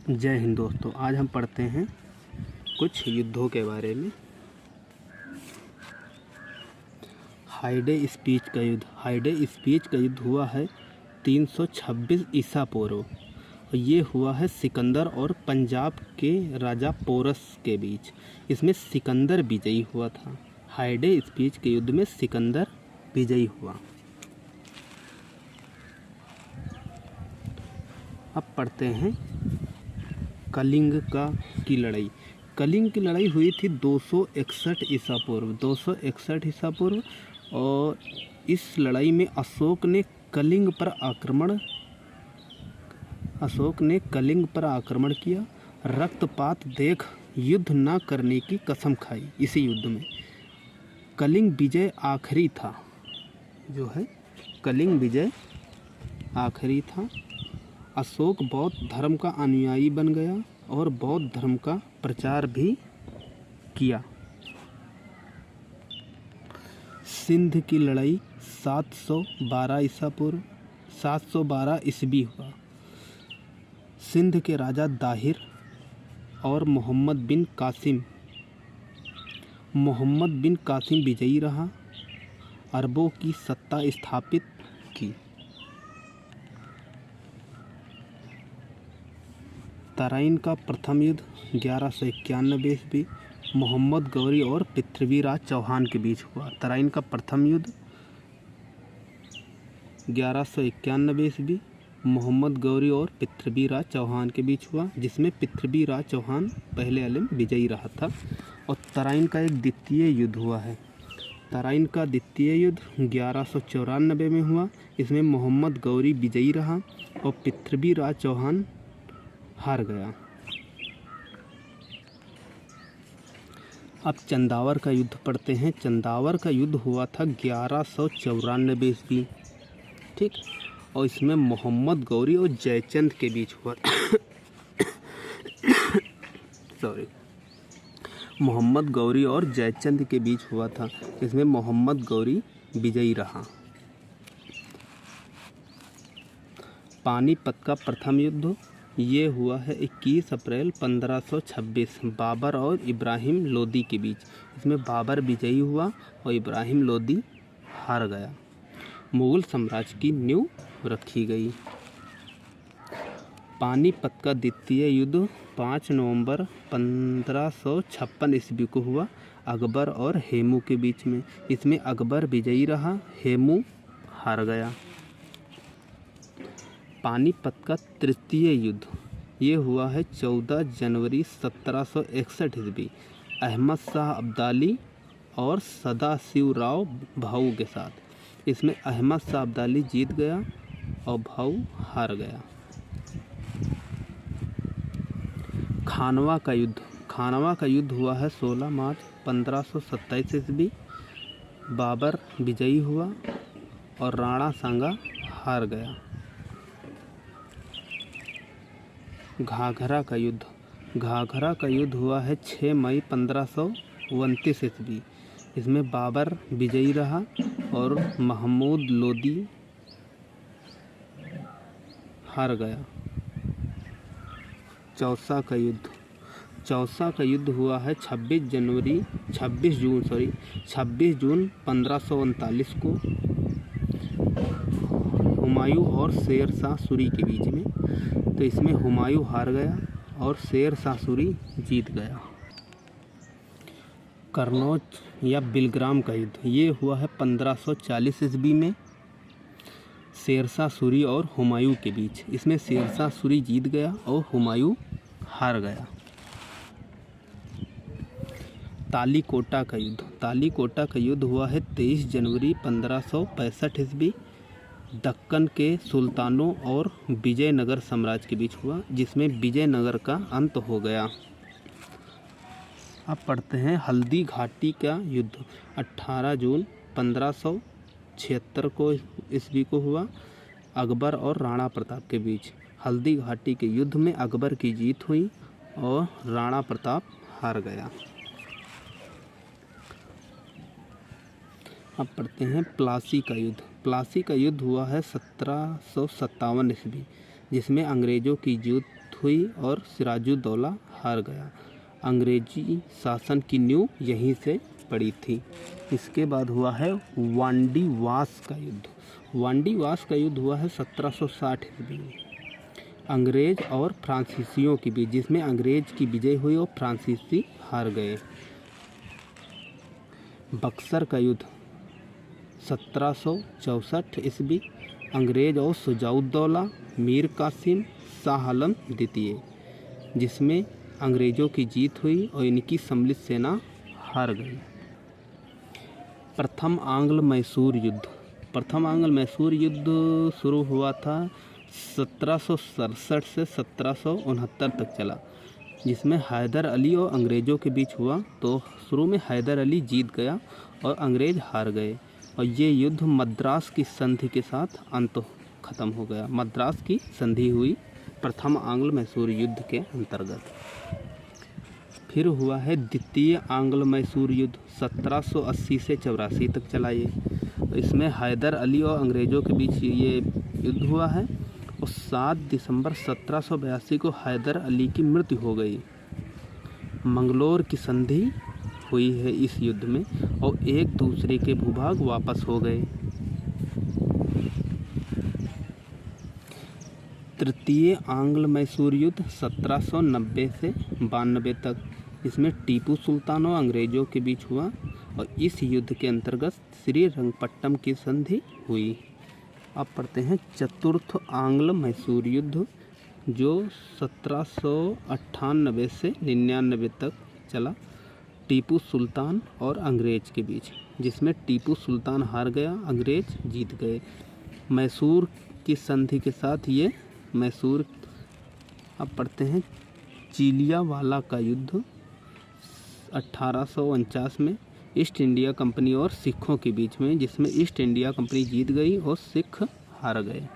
जय हिंद दोस्तों, आज हम पढ़ते हैं कुछ युद्धों के बारे में। हाइडे स्पीच का युद्ध। हाइडे स्पीच का युद्ध हुआ है 326 ईसा पूर्व और ये हुआ है सिकंदर और पंजाब के राजा पोरस के बीच। इसमें सिकंदर विजयी हुआ था। हाइडे स्पीच के युद्ध में सिकंदर विजयी हुआ। अब पढ़ते हैं कलिंग की लड़ाई। कलिंग की लड़ाई हुई थी 261 ईसा पूर्व। 261 ईसा पूर्व और इस लड़ाई में अशोक ने कलिंग पर आक्रमण किया। रक्तपात देख युद्ध न करने की कसम खाई। इसी युद्ध में कलिंग विजय आखिरी था। कलिंग विजय आखिरी था। अशोक बौद्ध धर्म का अनुयायी बन गया और बौद्ध धर्म का प्रचार भी किया। सिंध की लड़ाई 712 ईसा पूर्व 712 ईस्वी हुआ। सिंध के राजा दाहिर और मोहम्मद बिन कासिम विजयी रहा। अरबों की सत्ता स्थापित की। तराइन का प्रथम युद्ध 1191 ईस्वी मोहम्मद गौरी और पृथ्वीराज चौहान के बीच हुआ। तराइन का प्रथम युद्ध 1191 ईस्वी मोहम्मद गौरी और पृथ्वीराज चौहान के बीच हुआ, जिसमें पृथ्वीराज चौहान पहले वाले में विजयी रहा था। और तराइन का एक द्वितीय युद्ध हुआ है। तराइन का द्वितीय युद्ध 1194 में हुआ। इसमें मोहम्मद गौरी विजयी रहा और पृथ्वीराज चौहान हार गया। अब चंदावर का युद्ध पढ़ते हैं। चंदावर का युद्ध हुआ था 1194 ईस्वी, ठीक। और इसमें मोहम्मद गौरी और जयचंद के बीच हुआ मोहम्मद गौरी और जयचंद के बीच हुआ था। इसमें मोहम्मद गौरी विजयी रहा। पानीपत का प्रथम युद्ध ये हुआ है 21 अप्रैल 1526 बाबर और इब्राहिम लोदी के बीच। इसमें बाबर विजयी हुआ और इब्राहिम लोदी हार गया। मुगल साम्राज्य की नींव रखी गई। पानीपत का द्वितीय युद्ध 5 नवंबर 1556 ईस्वी को हुआ, अकबर और हेमू के बीच में। इसमें अकबर विजयी रहा, हेमू हार गया। पानीपत का तृतीय युद्ध ये हुआ है 14 जनवरी 1761 ईस्वी अहमद शाह अब्दाली और सदाशिवराव भाऊ के साथ। इसमें अहमद शाह अब्दाली जीत गया और भाऊ हार गया। खानवा का युद्ध हुआ है 16 मार्च 1527 ईस्वी। बाबर विजयी हुआ और राणा सांगा हार गया। घाघरा का युद्ध हुआ है 6 मई 1529 ईस्वी। इसमें बाबर विजयी रहा और महमूद लोदी हार गया। चौसा का युद्ध हुआ है 26 जून 1539 को हुमायूं और शेर शाह सूरी के बीच में। तो इसमें हुमायूं हार गया और शेर शाह सूरी जीत गया। कन्नौज या बिलग्राम का युद्ध ये हुआ है 1540 ईस्वी में शेरशाह सूरी और हुमायूं के बीच। इसमें शेरशाह सूरी जीत गया और हुमायूं हार गया। तालीकोटा का युद्ध हुआ है 23 जनवरी 1565 ईस्वी दक्कन के सुल्तानों और विजयनगर साम्राज्य के बीच हुआ, जिसमें विजयनगर का अंत हो गया। अब पढ़ते हैं हल्दी घाटी का युद्ध 18 जून 1576 ईस्वी को हुआ, अकबर और राणा प्रताप के बीच। हल्दी घाटी के युद्ध में अकबर की जीत हुई और राणा प्रताप हार गया। अब पढ़ते हैं प्लासी का युद्ध हुआ है 1757 ईस्वी, जिसमें अंग्रेज़ों की जीत हुई और सिराजुद्दौला हार गया। अंग्रेजी शासन की नींव यहीं से पड़ी थी। इसके बाद हुआ है वांडीवास का युद्ध। वांडीवास का युद्ध हुआ है 1760 ईस्वी में अंग्रेज और फ्रांसीसियों के बीच, जिसमें अंग्रेज की विजय हुई और फ्रांसीसी हार गए। बक्सर का युद्ध 1764 ईस्वी अंग्रेज और शुजाउद्दौला, मीर कासिम, शाह आलम द्वितीय, जिसमें अंग्रेज़ों की जीत हुई और इनकी सम्मिलित सेना हार गई। प्रथम आंग्ल मैसूर युद्ध। प्रथम आंग्ल मैसूर युद्ध शुरू हुआ था 1767 से 1769 तक चला, जिसमें हैदर अली और अंग्रेज़ों के बीच हुआ। तो शुरू में हैदर अली जीत गया और अंग्रेज़ हार गए और ये युद्ध मद्रास की संधि के साथ अंत खत्म हो गया। मद्रास की संधि हुई प्रथम आंग्ल मैसूर युद्ध के अंतर्गत। फिर हुआ है द्वितीय आंग्ल मैसूर युद्ध 1780 से 84 तक चला ये। इसमें हैदर अली और अंग्रेज़ों के बीच ये युद्ध हुआ है और 7 दिसंबर 1782 को हैदर अली की मृत्यु हो गई। मंगलोर की संधि हुई है इस युद्ध में और एक दूसरे के भूभाग वापस हो गए। तृतीय आंग्ल मैसूर युद्ध 1790 से 92 तक, इसमें टीपू सुल्तान और अंग्रेज़ों के बीच हुआ और इस युद्ध के अंतर्गत श्रीरंगपट्टम की संधि हुई। अब पढ़ते हैं चतुर्थ आंग्ल मैसूर युद्ध, जो 1798 से 99 तक चला, टीपू सुल्तान और अंग्रेज़ के बीच, जिसमें टीपू सुल्तान हार गया, अंग्रेज़ जीत गए। मैसूर की संधि के साथ ये मैसूर। अब पढ़ते हैं चिलियावाला का युद्ध 1849 में ईस्ट इंडिया कंपनी और सिखों के बीच में, जिसमें ईस्ट इंडिया कंपनी जीत गई और सिख हार गए।